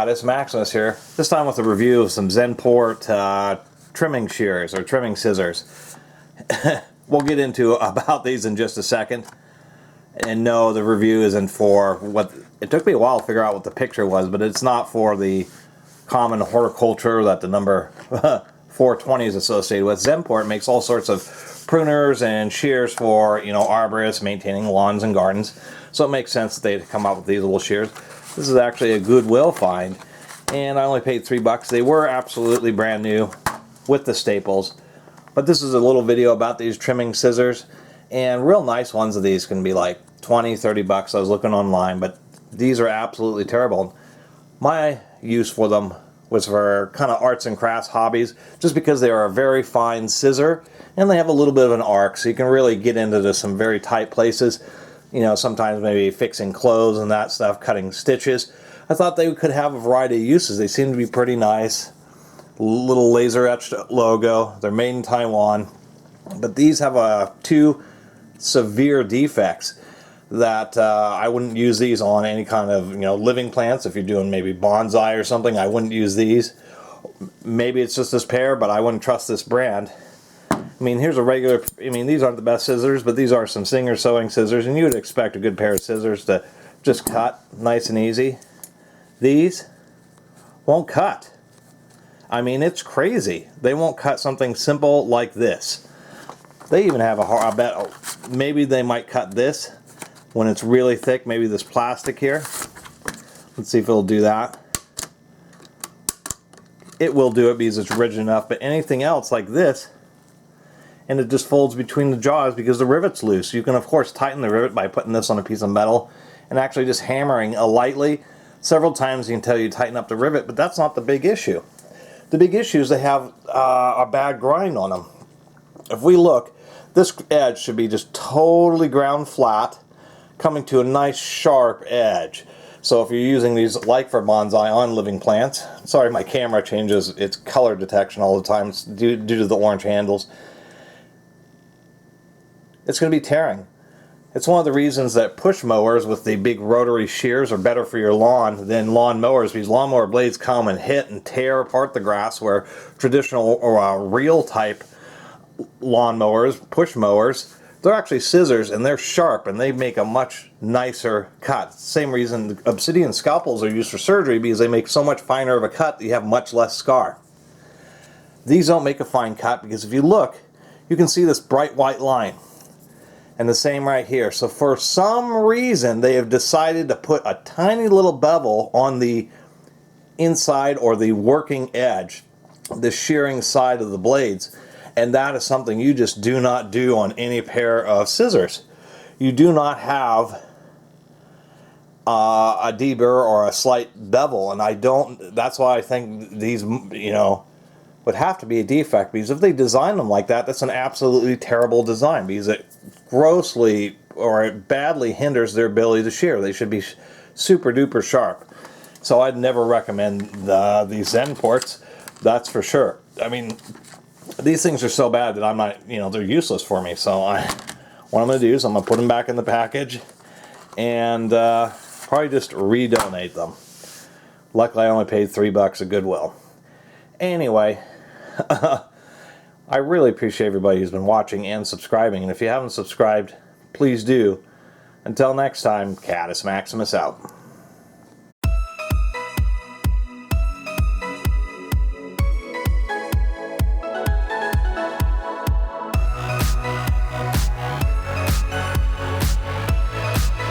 Catus, Maximus here. This time with a review of some Zenport trimming shears or trimming scissors. We'll get into about these in just a second. And no, the review isn't for what... It took me a while to figure out what the picture was, but it's not for the common horticulture that the number 420 is associated with. Zenport makes all sorts of pruners and shears for, you know, arborists maintaining lawns and gardens. So it makes sense that they come out with these little shears. This is actually a Goodwill find, and I only paid $3. They were absolutely brand new with the staples. But this is a little video about these trimming scissors, and real nice ones of these can be like 20, 30 bucks. I was looking online, but these are absolutely terrible. My use for them was for kind of arts and crafts hobbies, just because they are a very fine scissor and they have a little bit of an arc, so you can really get into some very tight places. You know, sometimes maybe fixing clothes and that stuff, cutting stitches. I thought they could have a variety of uses. They seem to be pretty nice. Little laser etched logo. They're made in Taiwan. But these have two severe defects that I wouldn't use these on any kind of, you know, living plants. If you're doing maybe bonsai or something, I wouldn't use these. Maybe it's just this pair, but I wouldn't trust this brand. I mean, here's a regular, I mean, these aren't the best scissors, but these are some Singer sewing scissors, and you would expect a good pair of scissors to just cut nice and easy. These won't cut. I mean, it's crazy. They won't cut something simple like this. They even have I bet maybe they might cut this when it's really thick, maybe this plastic here. Let's see if it'll do that. It will do it because it's rigid enough, but anything else like this, and it just folds between the jaws because the rivet's loose. You can of course tighten the rivet by putting this on a piece of metal and actually just hammering lightly several times until you tighten up the rivet, but that's not the big issue. The big issue is they have a bad grind on them. If we look, this edge should be just totally ground flat, coming to a nice sharp edge. So if you're using these like for bonsai on living plants, sorry my camera changes its color detection all the time due to the orange handles, it's going to be tearing. It's one of the reasons that push mowers with the big rotary shears are better for your lawn than lawn mowers, because lawnmower blades come and hit and tear apart the grass, where traditional or reel type lawn mowers, push mowers, they're actually scissors and they're sharp and they make a much nicer cut. Same reason obsidian scalpels are used for surgery, because they make so much finer of a cut that you have much less scar. These don't make a fine cut because if you look, you can see this bright white line. And the same right here. So for some reason they have decided to put a tiny little bevel on the inside or the working edge, the shearing side of the blades, and that is something you just do not do on any pair of scissors. You do not have a deburr or a slight bevel, and I don't. That's why I think these, you know, would have to be a defect, because if they design them like that, that's an absolutely terrible design, because it grossly or it badly hinders their ability to shear. They should be super duper sharp. So I'd never recommend these Zenports, that's for sure. I mean, these things are so bad that I'm not, you know, they're useless for me. So what I'm going to do is I'm going to put them back in the package and probably just redonate them. Luckily I only paid $3 at Goodwill. Anyway, I really appreciate everybody who's been watching and subscribing, and if you haven't subscribed, please do. Until next time, Catus Maximus out.